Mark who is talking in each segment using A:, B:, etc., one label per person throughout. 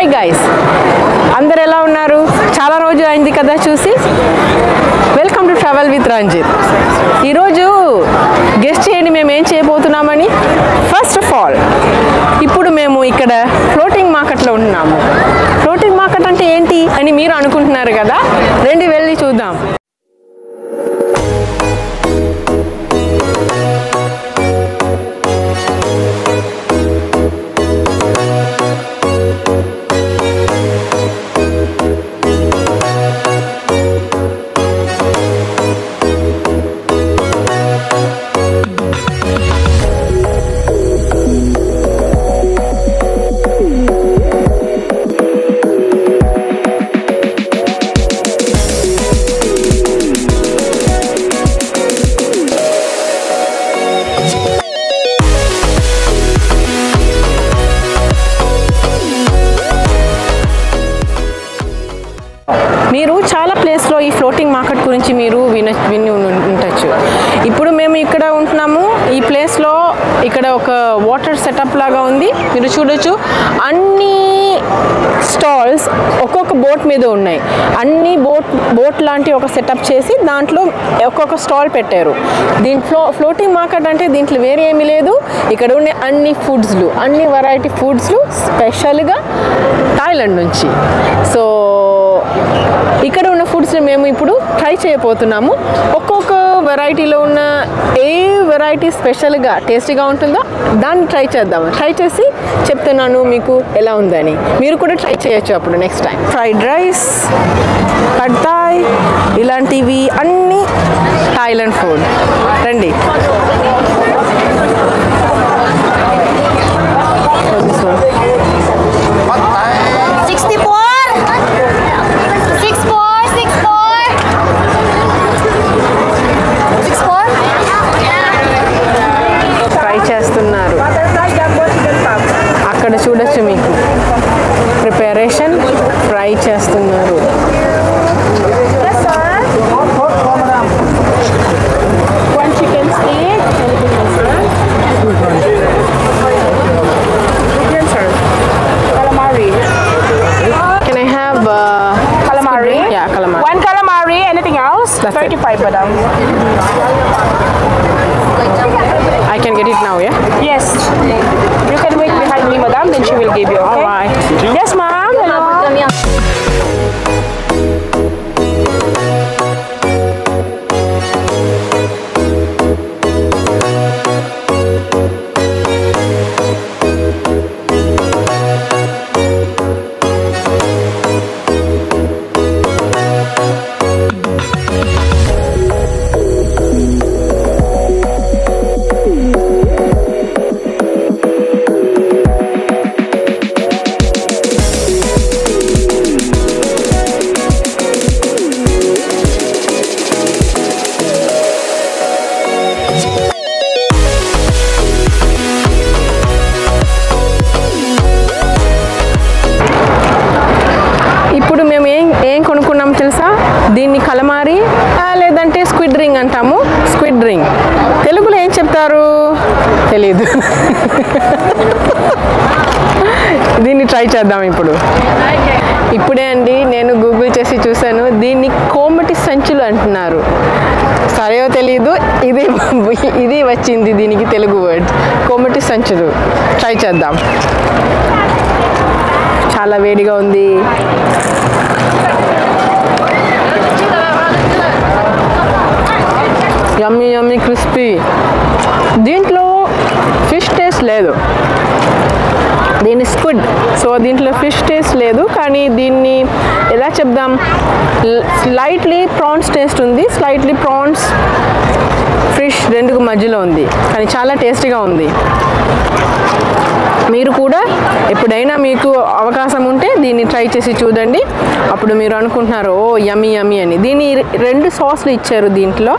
A: Hi guys, అందరు ఎలా ఉన్నారు? చాలా రోజు అయింది కదా చూసి. Welcome to travel with Ranjith. ఈరోజు గెస్ట్ చేయండి మేము ఏం చేయబోతున్నామని. ఫస్ట్ ఆఫ్ ఆల్, ఇప్పుడు మేము ఇక్కడ ఫ్లోటింగ్ మార్కెట్లో ఉంటున్నాము. ఫ్లోటింగ్ మార్కెట్ అంటే ఏంటి అని మీరు అనుకుంటున్నారు కదా, రండి వెళ్ళి చూద్దాం. మీరు చాలా ప్లేస్లో ఈ ఫ్లోటింగ్ మార్కెట్ గురించి మీరు విని ఉండొచ్చు. ఇప్పుడు మేము ఇక్కడ ఉంటున్నాము. ఈ ప్లేస్లో ఇక్కడ ఒక వాటర్ సెటప్ లాగా ఉంది, మీరు చూడొచ్చు. అన్ని స్టాల్స్ ఒక్కొక్క బోట్ మీద ఉన్నాయి. అన్ని బోట్ లాంటి ఒక సెటప్ చేసి దాంట్లో ఒక్కొక్క స్టాల్ పెట్టారు. దీంట్లో ఫ్లోటింగ్ మార్కెట్ అంటే దీంట్లో వేరే ఏమీ లేదు. ఇక్కడ ఉండే అన్ని ఫుడ్స్లు, అన్ని వెరైటీ ఫుడ్స్లు స్పెషల్గా థాయిలాండ్ నుంచి. సో ఇక్కడ ఉన్న ఫుడ్స్ని మేము ఇప్పుడు ట్రై చేయబోతున్నాము. ఒక్కొక్క వెరైటీలో ఉన్న ఏ వెరైటీ స్పెషల్గా టేస్టీగా ఉంటుందో దాన్ని ట్రై చేద్దాము. ట్రై చేసి చెప్తున్నాను మీకు ఎలా ఉందని. మీరు కూడా ట్రై చేయొచ్చు అప్పుడు next time. Fried rice, pad Thai, ఇలాంటివి అన్నీ థాయిలాండ్ ఫుడ్. రండి. చేస్తున్నారు అక్కడ చూడొచ్చు, మీకు ప్రిపరేషన్ ఫ్రై చేస్తున్నారు. Can I have calamari? Yeah, calamari.
B: One calamari. Anything else?
A: That's
B: 35 madam.
A: I can get it now, yeah?
B: Yes. You can wait behind me, madam. Then she will give you. Okay?
A: All right.
B: Yes, ma'am. Hello. ఇప్పుడు మేము ఏం కొనుక్కున్నాము తెలుసా? దీన్ని కలమారి లేదంటే squid ring అంటాము. Squid ring తెలుగులో ఏం చెప్తారు తెలీదు. దీన్ని ట్రై చేద్దాం ఇప్పుడు. ఇప్పుడే అండి నేను గూగుల్ చేసి చూశాను. దీన్ని కోమటి సంచులు అంటున్నారు. సరేయో తెలీదు, ఇది వచ్చింది దీనికి తెలుగు వర్డ్ కోమటి సంచులు. ట్రై చేద్దాం. చాలా వేడిగా ఉంది. యమ్మీ యమ్మీ క్రిస్పీ. దీంట్లో ఫిష్ టేస్ట్ లేదు, దీన్ని స్క్విడ్. సో దీంట్లో ఫిష్ టేస్ట్ లేదు, కానీ దీన్ని ఎలా చెప్దాం, స్లైట్లీ ప్రాన్స్ టేస్ట్ ఉంది. స్లైట్లీ ప్రాన్స్ ఫిష్ రెండుకు మధ్యలో ఉంది, కానీ చాలా టేస్టీగా ఉంది. మీరు కూడా ఎప్పుడైనా మీకు అవకాశం ఉంటే దీన్ని ట్రై చేసి చూడండి. అప్పుడు మీరు అనుకుంటున్నారు ఓ యమ్మీ యమ్మీ అని. దీన్ని 2 సాస్లు ఇచ్చారు దీంట్లో.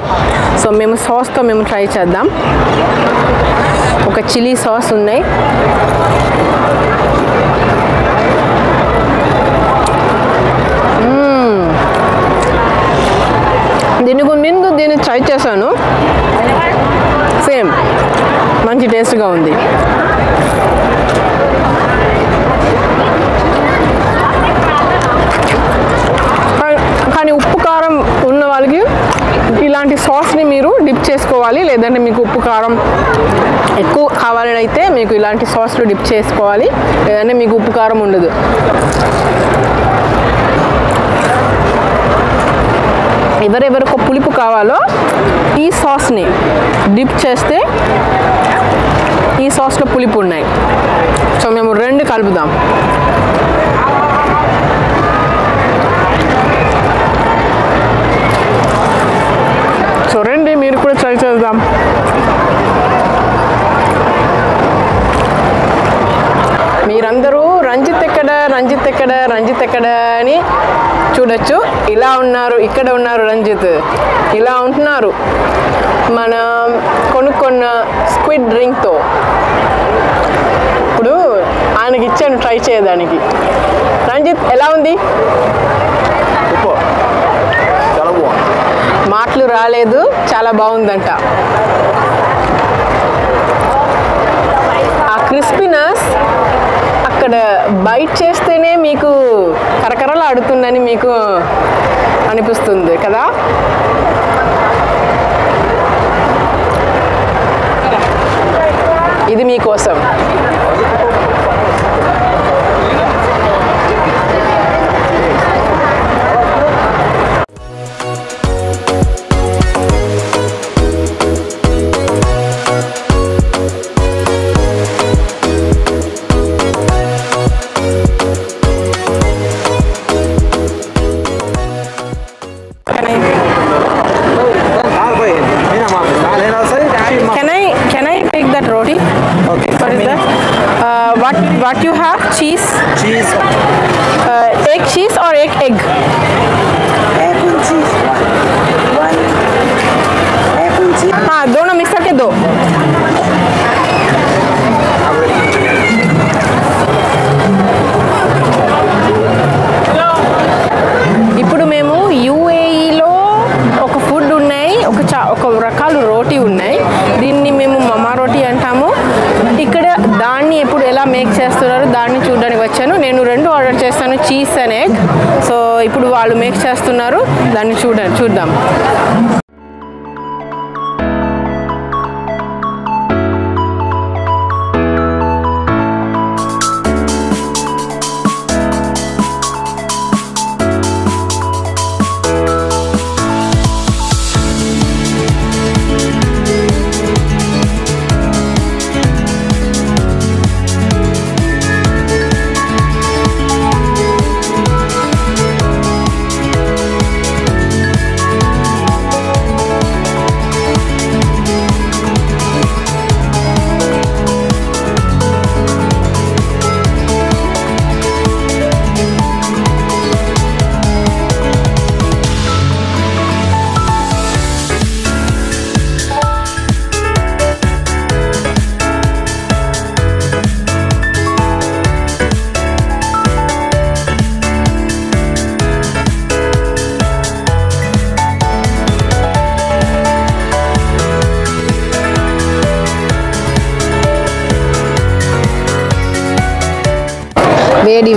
B: సో మేము సాస్తో మేము ట్రై చేద్దాం. ఒక చిల్లీ సాస్ ఉన్నాయి, దీనికి ముందు దీన్ని ట్రై చేశాను. సేమ్ మంచి టేస్ట్గా ఉంది. సాస్ని మీరు డిప్ చేసుకోవాలి, లేదంటే మీకు ఉప్పు కారం ఎక్కువ కావాలని అయితే మీకు ఇలాంటి సాస్లో డిప్ చేసుకోవాలి, లేదంటే మీకు ఉప్పు కారం ఉండదు. ఎవరెవరికి పులుపు కావాలో ఈ సాస్ని డిప్ చేస్తే ఈ సాస్లో పులుపు ఉన్నాయి. సో మేము రెండు కలుపుదాం. సో రండి మీరు కూడా ట్రై చేద్దాం. మీరందరూ రంజిత్ ఎక్కడ అని చూడొచ్చు. ఇలా ఉన్నారు, ఇక్కడ ఉన్నారు రంజిత్, ఇలా ఉంటున్నారు మనం కొనుక్కున్న స్క్విడ్ డ్రింక్తో. ఇప్పుడు ఆయనకి ఇచ్చాను ట్రై చేయడానికి. రంజిత్ ఎలా ఉంది? మాటలు రాలేదు, చాలా బాగుందంట. ఆ క్రిస్పీనెస్ అక్కడ బైట్ చేస్తేనే మీకు కరకరలు ఆడుతుందని మీకు అనిపిస్తుంది కదా. ఇది మీకోసం. Can I take that roti?
C: Okay.
B: What is that? What you have? Cheese?
C: Cheese.
B: Egg cheese or egg?
D: Egg and cheese. One. Egg and cheese.
B: हाँ, दोनों मिक्स करके दो. ఇప్పుడు మేము యూఏఈలో ఒక ఫుడ్ ఉన్నాయి, ఒక రకాలు రోటీ ఉన్నాయి. దీన్ని మేము మమా రోటీ అంటాము. ఇక్కడ దాన్ని ఎప్పుడు ఎలా మేక్ చేస్తున్నారు దాన్ని చూడడానికి వచ్చాను. నేను రెండు ఆర్డర్ చేస్తాను, చీజ్ అండ్ ఎగ్. సో ఇప్పుడు వాళ్ళు మేక్ చేస్తున్నారు, దాన్ని చూద్దాం.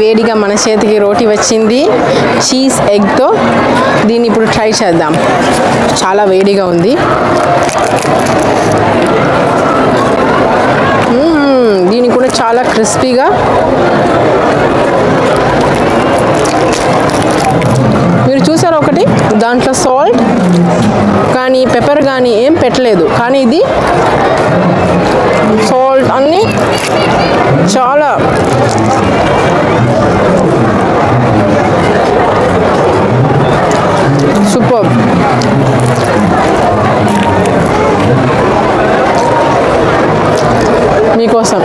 B: వేడిగా మన చేతికి రోటీ వచ్చింది చీజ్ ఎగ్తో. దీన్ని ఇప్పుడు ట్రై చేద్దాం. చాలా వేడిగా ఉంది. దీన్ని కూడా చాలా క్రిస్పీగా. మీరు చూసారా ఒకటి, దాంట్లో సాల్ట్ కానీ పెప్పర్ కానీ ఏం పెట్టలేదు, కానీ ఇది సాల్ట్ అన్నీ చాలా సూపర్. మీకోసం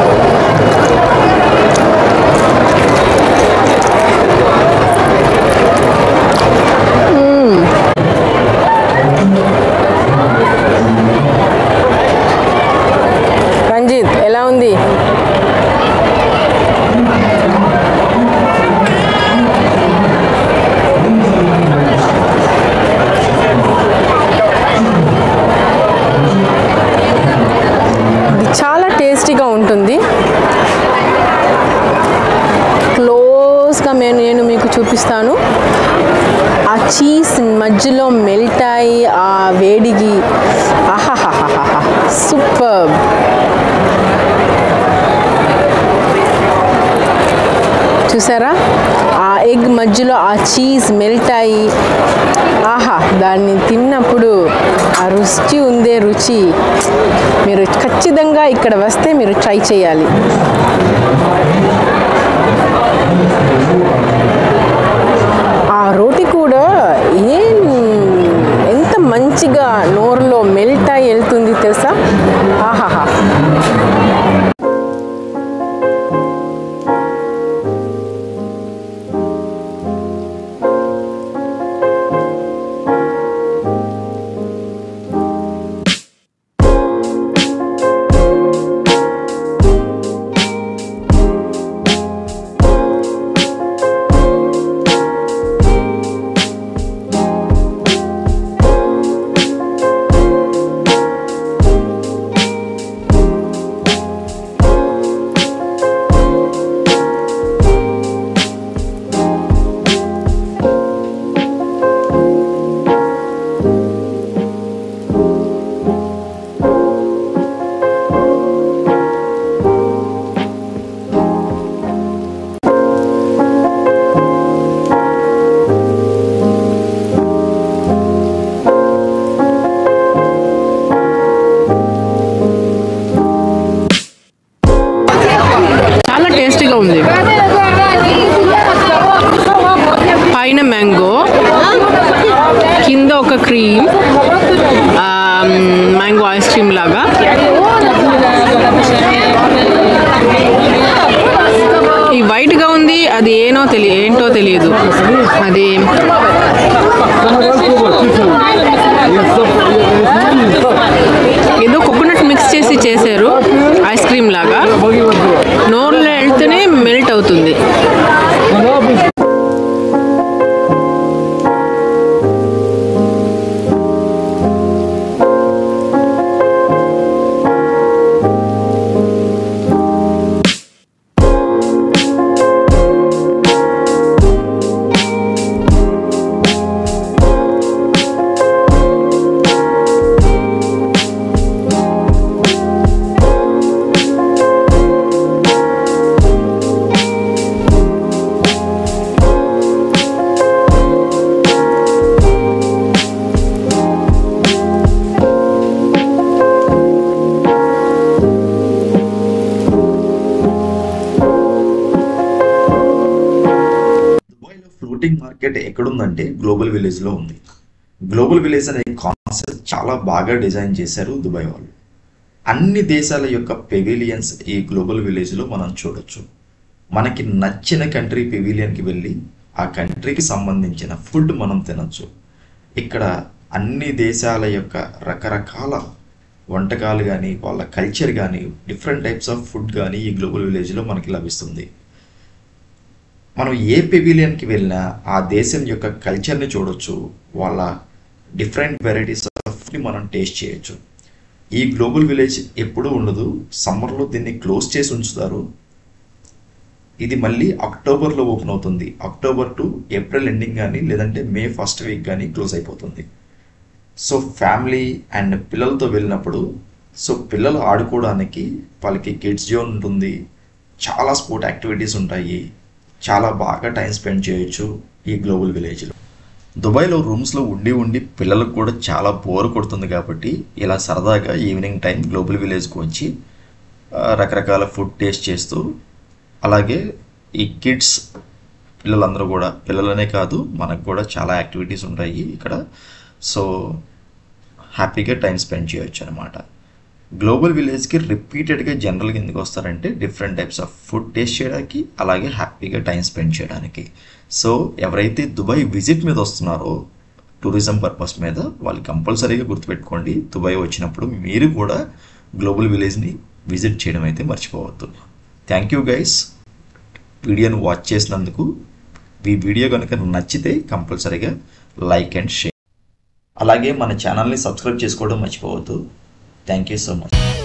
B: రంజిత్ ఎలా ఉంది? చాలా టేస్టీగా ఉంటుంది.
A: మధ్యలో మెల్ట్ అయ్యి ఆ వేడికి ఆహాహాహాహా సూపర్. చూసారా ఆ ఎగ్ మధ్యలో ఆ చీజ్ మెల్ట్ అయ్యి ఆహా దాన్ని తిన్నప్పుడు ఆ రుచి ఉందే రుచి. మీరు ఖచ్చితంగా ఇక్కడ వస్తే మీరు ట్రై చేయాలి. ఆ రోటి కూడా ఎంత మంచిగా నోరులో మెల్ట్ అయ్యి వెళ్తుంది తెలుసా. ఆహాహా. ఉంది. పైన మ్యాంగో, కింద ఒక క్రీమ్, మ్యాంగో ఐస్ క్రీమ్ లాగా. ఈ వైట్గా ఉంది, అది ఏంటో తెలియదు. అది ఏదో కోకోనట్ మిక్స్ చేసి చేశారు ఐస్ క్రీమ్ లాగా. నోరులో వెళ్తేనే మెల్ట్ అవుతుంది.
C: ఫ్లోటింగ్ మార్కెట్ ఎక్కడుందంటే గ్లోబల్ విలేజ్ లో ఉంది. గ్లోబల్ విలేజ్ అనే కాన్సెప్ట్ చాలా బాగా డిజైన్ చేశారు దుబాయ్ వాళ్ళు. అన్ని దేశాల యొక్క పెవిలియన్స్ ఈ గ్లోబల్ విలేజ్ లో మనం చూడొచ్చు. మనకి నచ్చిన కంట్రీ పెవిలియన్కి వెళ్ళి ఆ కంట్రీకి సంబంధించిన ఫుడ్ మనం తినొచ్చు. ఇక్కడ అన్ని దేశాల యొక్క రకరకాల వంటకాలు కానీ వాళ్ళ కల్చర్ కానీ డిఫరెంట్ టైప్స్ ఆఫ్ ఫుడ్ కానీ ఈ గ్లోబల్ విలేజ్లో మనకి లభిస్తుంది. మనం ఏ పెవిలియన్కి వెళ్ళినా ఆ దేశం యొక్క కల్చర్ని చూడొచ్చు, వాళ్ళ డిఫరెంట్ వెరైటీస్ ఆఫ్ ఫుడ్ని మనం టేస్ట్ చేయొచ్చు. ఈ గ్లోబల్ విలేజ్ ఎప్పుడూ ఉండదు, సమ్మర్లో దీన్ని క్లోజ్ చేసి ఉంచుతారు. ఇది మళ్ళీ అక్టోబర్లో ఓపెన్ అవుతుంది. అక్టోబర్ టు ఏప్రిల్ ఎండింగ్ కానీ లేదంటే మే ఫస్ట్ వీక్ కానీ క్లోజ్ అయిపోతుంది. సో ఫ్యామిలీ అండ్ పిల్లలతో వెళ్ళినప్పుడు పిల్లలు ఆడుకోవడానికి వాళ్ళకి కిడ్స్ జోన్ ఉంటుంది, చాలా స్పోర్ట్ యాక్టివిటీస్ ఉంటాయి, చాలా బాగా టైం స్పెండ్ చేయొచ్చు ఈ గ్లోబల్ విలేజ్లో. దుబాయ్లో రూమ్స్లో ఉండి పిల్లలకు కూడా చాలా బోర్ కొడుతుంది కాబట్టి ఇలా సరదాగా ఈవినింగ్ టైం గ్లోబల్ విలేజ్కి వచ్చి రకరకాల ఫుడ్ టేస్ట్ చేస్తూ, అలాగే ఈ కిడ్స్ పిల్లలందరూ కూడా, పిల్లలనే కాదు మనకు కూడా చాలా యాక్టివిటీస్ ఉంటాయి ఇక్కడ. సో హ్యాపీగా టైం స్పెండ్ చేయొచ్చు అనమాట. గ్లోబల్ విలేజ్కి రిపీటెడ్గా జనరల్గా ఎందుకు వస్తారంటే different types of food taste చేయడానికి, అలాగే హ్యాపీగా టైం స్పెండ్ చేయడానికి. సో ఎవరైతే దుబాయ్ విజిట్ మీద వస్తున్నారో టూరిజం పర్పస్ మీద, వాళ్ళు కంపల్సరీగా గుర్తుపెట్టుకోండి, దుబాయ్ వచ్చినప్పుడు మీరు కూడా గ్లోబల్ విలేజ్ని విజిట్ చేయడం అయితే మర్చిపోవద్దు. థ్యాంక్ యూ గైస్, వీడియోను వాచ్ చేసినందుకు. ఈ వీడియో కనుక నచ్చితే కంపల్సరీగా లైక్ అండ్ షేర్, అలాగే మన ఛానల్ని సబ్స్క్రైబ్ చేసుకోవడం మర్చిపోవద్దు. Thank you so much.